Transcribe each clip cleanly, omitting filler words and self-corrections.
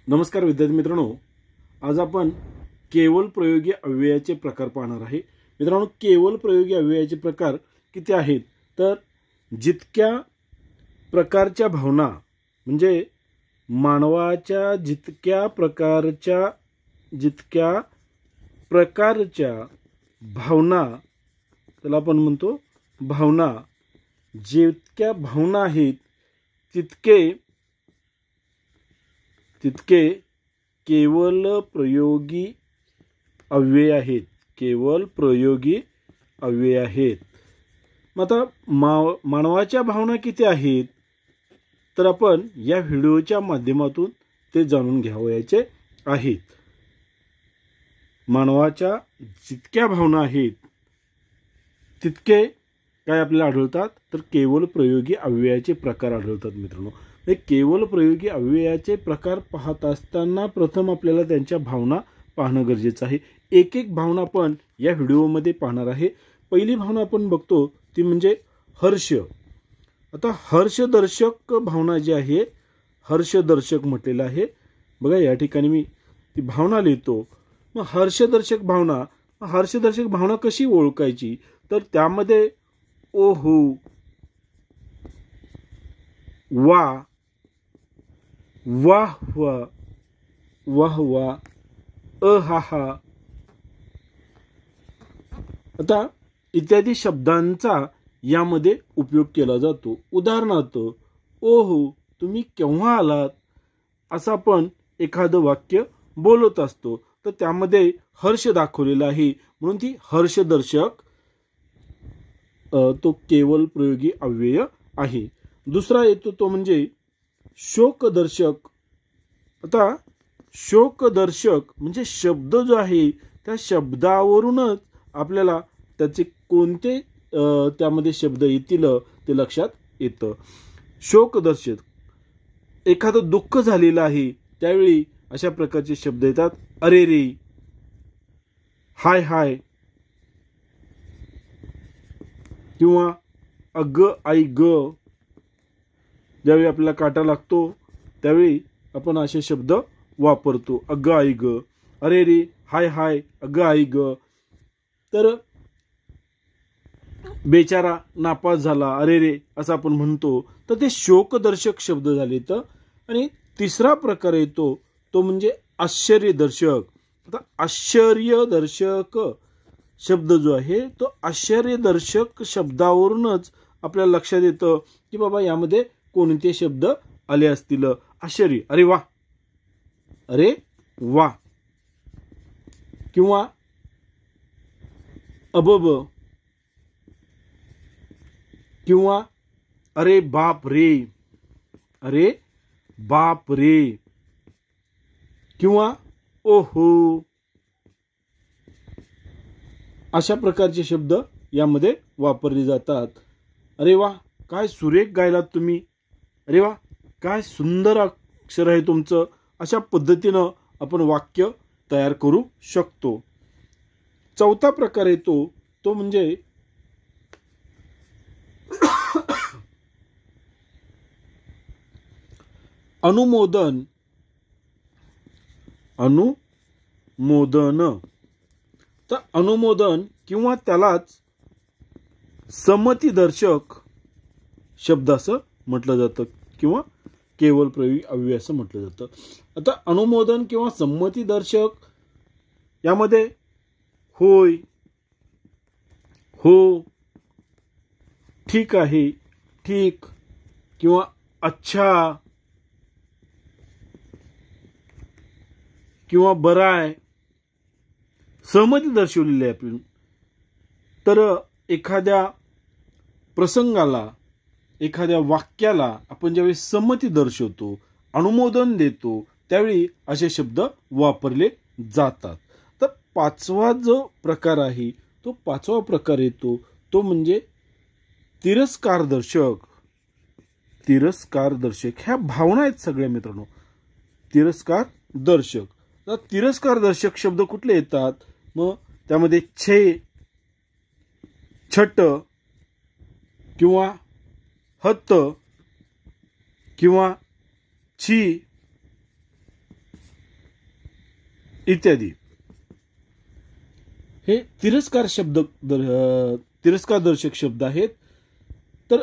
नमस्कार विद्यार्थी मित्रांनो, आज आपण केवल प्रयोगी अव्ययाचे प्रकार पाहणार आहे। मित्रांनो, केवल प्रयोगी अव्ययाचे प्रकार किती आहेत तर जितक्या प्रकारच्या भावना म्हणजे मानवाच्या जितक्या प्रकारच्या भावना, त्याला आपण म्हणतो भावना, जितक्या भावना आहेत तितके केवल प्रयोगी अव्यय आहेत। केवल प्रयोगी अव्यय आहेत। मग आता मानवाच्या भावना किती आहेत तर आपण या व्हिडिओच्या माध्यमातून ते जाणून घ्यावयाचे आहेत। मानवाच्या जितक्या भावना आहेत तितके काय आपल्याला आढळतात तर केवल प्रयोगी अव्ययाचे प्रकार आढळतात। मित्रांनो, हे केवल प्रयोगी अव्ययाचे प्रकार पाहत असताना प्रथम आपल्याला त्यांच्या भावना पाहणं गरजेचं आहे। एक एक भावना आपण या व्हिडिओमध्ये पाहणार आहे। पहिली भावना आपण बघतो ती म्हणजे हर्ष। आता हर्षदर्शक भावना जी आहे, हर्षदर्शक म्हटलेलं आहे बघा, या ठिकाणी मी ती भावना लिहितो। मग हर्षदर्शक भावना कशी ओळखायची तर त्यामध्ये ओहो, वा, वाह वाह, वाह वाह, अहाहा आता इत्यादी शब्दांचा यामध्ये उपयोग केला जातो। उदाहरणार्थ, ओहो तुम्ही केव्हा आलात असं आपण एखादं वाक्य बोलत असतो तर त्यामध्ये हर्ष दाखवलेला आहे म्हणून ती हर्षदर्शक तो केवल प्रयोगी अव्यय आहे। दुसरा येतो तो म्हणजे शोकदर्शक। आता शोकदर्शक म्हणजे शब्द जो आहे त्या शब्दावरूनच आपल्याला त्याचे कोणते त्यामध्ये शब्द येतील ते लक्षात येतं। शोकदर्शक, एखादं दुःख झालेलं आहे त्यावेळी अशा प्रकारचे शब्द येतात। अरे रे, हाय हाय, किंवा अग आई ग, ज्यावेळी आपल्याला काटा लागतो त्यावेळी आपण असे शब्द वापरतो, अग आई ग, अरे रे, हाय हाय, अग आई ग। तर बेचारा नापास झाला, अरे रे असं आपण म्हणतो तर ते शोकदर्शक शब्द झाले। तर आणि तिसरा प्रकार येतो तो म्हणजे आश्चर्यदर्शक। आता आश्चर्यदर्शक शब्द जो आहे तो आश्चर्यदर्शक शब्दावरूनच आपल्याला लक्षात येतं की बाबा यामध्ये कोणते शब्द आले असतील। आश्चर्य, अरे वा, अरे वा, किंवा अबब, किंवा अरे बाप रे, अरे बाप रे, किंवा ओहो, अशा प्रकारचे शब्द यामध्ये वापरले जातात। अरे वा, काय सुरेख गायलात तुम्ही, अरे वा काय सुंदर अक्षर आहे तुमचं, अशा पद्धतीनं आपण वाक्य तयार करू शकतो। चौथा प्रकार येतो तो म्हणजे अनुमोदन। तर अनुमोदन किंवा त्यालाच संमतीदर्शक शब्द असं म्हटलं जातं किंवा केवल प्रयोगी अव्यय असं म्हटलं जातं। आता अनुमोदन किंवा संमतीदर्शक यामध्ये होय, हो, ठीक आहे, ठीक, किंवा अच्छा, किंवा बरं आहे, सहमती दर्शवलेली आहे आपण। तर एखाद्या प्रसंगाला, एखाद्या वाक्याला आपण ज्यावेळी संमती दर्शवतो, अनुमोदन देतो त्यावेळी असे शब्द वापरले जातात। तर पाचवा जो प्रकार आहे तो पाचवा प्रकार येतो तो म्हणजे तिरस्कारदर्शक। तिरस्कारदर्शक ह्या भावना आहेत सगळ्या मित्रांनो, तिरस्कारदर्शक। तर तिरस्कारदर्शक शब्द कुठले येतात मग त्यामध्ये छे, छट, किंवा हत, किंवा छी, इत्यादी हे तिरस्कारदर्शक शब्द आहेत. तर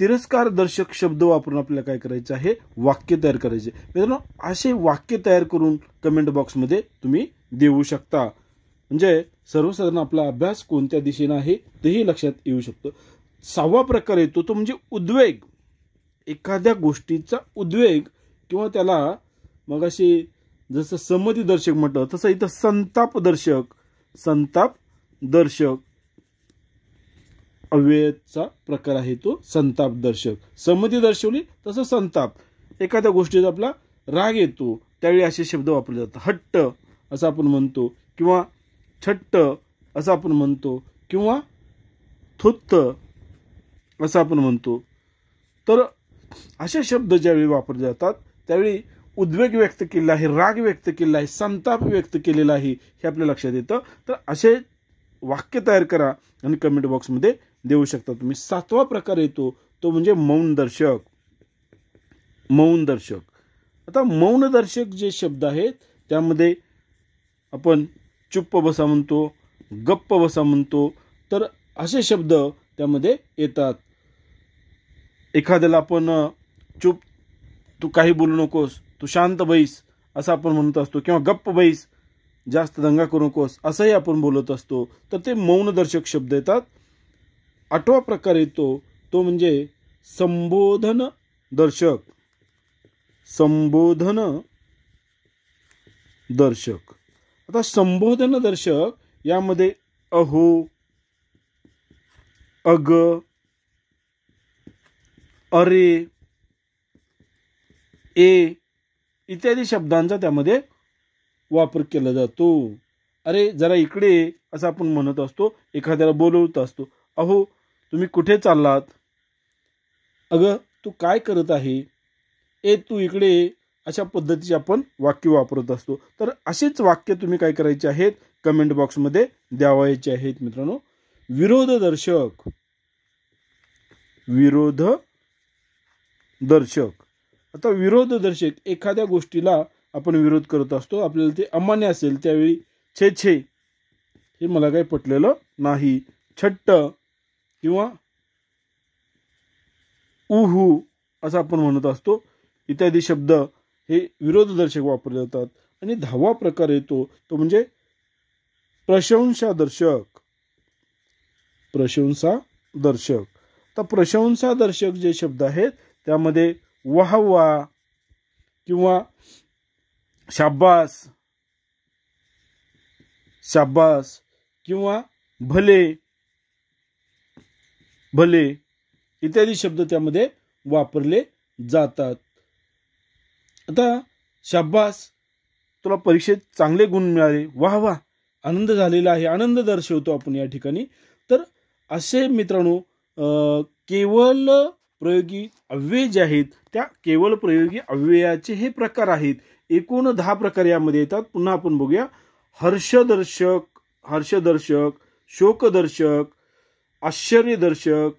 तिरस्कारदर्शक शब्द वापरून आपल्याला काय करायचं आहे, वाक्य तयार करायचे. मित्रांनो, असे वाक्य तयार करून कमेंट बॉक्समध्ये तुम्ही देऊ शकता. म्हणजे सर्वसाधारण आपला अभ्यास कोणत्या दिशेने आहे तेही लक्षात येऊ शकतं. 6वा प्रकार येतो तो म्हणजे उद्वेग. एखाद्या गोष्टीचा उद्वेग किंवा त्याला मगाशी जसं संमतीदर्शक म्हटलं तसं इथं संतापदर्शक अव्ययाचा प्रकार आहे तो संतापदर्शक. संमती दर्शवली तसं संताप. एखाद्या गोष्टीचा आपला राग येतो त्यावेळी असे शब्द वापरले जातात. हट्ट असं आपण म्हणतो किंवा छट्ट असं आपण म्हणतो किंवा थुत्त असं आपण म्हणतो. तर असे शब्द ज्यावेळी वापरले जातात त्यावेळी उद्वेग व्यक्त केलेला आहे, राग व्यक्त केलेला आहे, संताप व्यक्त केलेला आहे हे आपल्या लक्षात येतं. तर असे वाक्य तयार करा आणि कमेंट बॉक्समध्ये देऊ शकता तुम्ही. 7वा प्रकार येतो तो म्हणजे मौनदर्शक. आता मौनदर्शक जे शब्द आहेत त्यामध्ये आपण चुप्प बसा म्हणतो, गप्प बसा म्हणतो. तर असे शब्द त्यामध्ये येतात. एखाद्याला आपण चुप, तू काही बोलू नकोस, तू शांत बैस असं आपण म्हणत असतो किंवा गप्प बैस, जास्त दंगा करू नकोस असंही आपण बोलत असतो. तर ते मौनदर्शक शब्द येतात. 8वा प्रकार येतो तो म्हणजे संबोधन दर्शक. आता संबोधन दर्शक यामध्ये अहो, अग, अरे, ए इत्यादी शब्दांचा त्यामध्ये वापर केला जातो. अरे जरा इकडे असं आपण म्हणत असतो, एखाद्याला बोलवत असतो. अहो तुम्ही कुठे चाललात, अगं तू काय करत आहे, ए तू इकडे, अशा पद्धतीचे आपण वाक्य वापरत असतो. तर असेच वाक्य तुम्ही काय करायचे आहेत, कमेंट बॉक्समध्ये द्यावायचे आहेत. मित्रांनो, विरोधदर्शक. आता विरोधदर्शक एखाद्या गोष्टीला आपण विरोध करत असतो, आपल्याला ते अमान्य असेल त्यावेळी छे छे, हे मला काही पटलेलं नाही, छट्ट किंवा उहू असं आपण म्हणत असतो. इत्यादी शब्द हे विरोधदर्शक वापरले जातात. आणि 10वा प्रकार येतो तो म्हणजे प्रशंसादर्शक. तर प्रशंसादर्शक जे शब्द आहेत त्यामध्ये वाहवा किंवा शाबास किंवा भले इत्यादी शब्द त्यामध्ये वापरले जातात. आता शाबास, तुला परीक्षेत चांगले गुण मिळाले, वाह वाह, आनंद झालेला आहे, आनंद दर्शवतो आपण या ठिकाणी. तर असे मित्रांनो केवल प्रयोगी अव्यय जे आहेत त्या केवल प्रयोगी अव्ययाचे हे प्रकार आहेत. एकूण 10 प्रकार यामध्ये येतात. पुन्हा आपण बघूया. हर्षदर्शक, शोकदर्शक, आश्चर्यदर्शक,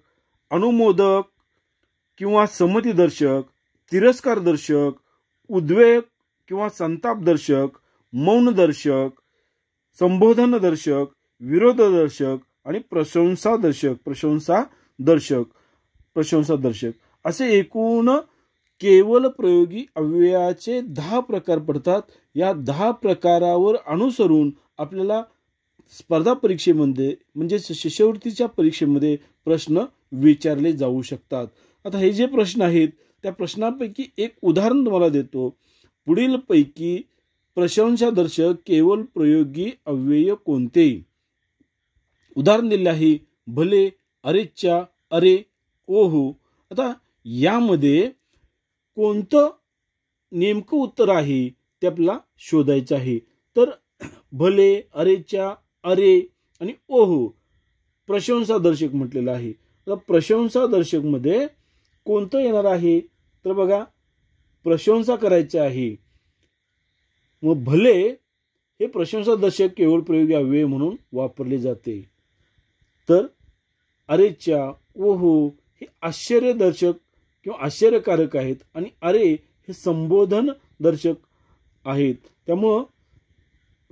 अनुमोदक किंवा संमतीदर्शक, तिरस्कारदर्शक, उद्वेग किंवा संतापदर्शक, मौनदर्शक, संबोधनदर्शक, विरोधदर्शक आणि प्रशंसादर्शक असे एकूण केवल प्रयोगी अव्ययाचे 10 प्रकार पडतात. या 10 प्रकारावर अनुसरून आपल्याला स्पर्धा परीक्षेमध्ये म्हणजे शिष्यवृत्तीच्या परीक्षेमध्ये प्रश्न विचारले जाऊ शकतात. आता हे जे प्रश्न आहेत त्या प्रश्नांपैकी एक उदाहरण तुम्हाला देतो. पुढील पैकी प्रशंसादर्शक केवल प्रयोगी अव्यय कोणते? उदाहरण दिले आहे भले, अरेच्या, अरे, ओहो. आता यामध्ये कोणतं नेमकं उत्तर आहे ते आपल्याला शोधायचं आहे. तर भले, अरेच्या, अरे आणि ओहो प्रशंसादर्शक म्हटलेलं आहे. तर प्रशंसादर्शक मध्ये कोणतं येणार आहे? तर बघा, प्रशंसा करायची आहे. मग भले हे प्रशंसादर्शक केवळ प्रयोगी अव्यय म्हणून वापरले जाते. तर अरेच्या, ओहो हे आश्चर्यदर्शक किंवा आश्चर्यकारक आहेत आणि अरे हे संबोधन दर्शक आहेत. त्यामुळं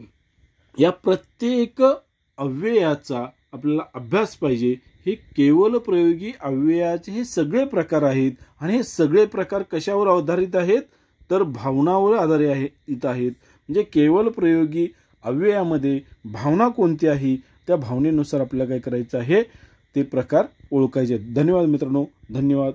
या प्रत्येक अव्ययाचा आपल्याला अभ्यास पाहिजे। हे केवल प्रयोगी अव्ययाचे हे सगळे प्रकार आहेत आणि हे सगळे प्रकार कशावर आधारित आहेत तर भावनावर आधारित आहेत। म्हणजे केवल प्रयोगी अव्ययामध्ये भावना कोणती आहे त्या भावनेनुसार आपल्याला काय करायचं आहे ते प्रकार ओळखायचे आहेत। धन्यवाद मित्रांनो, धन्यवाद।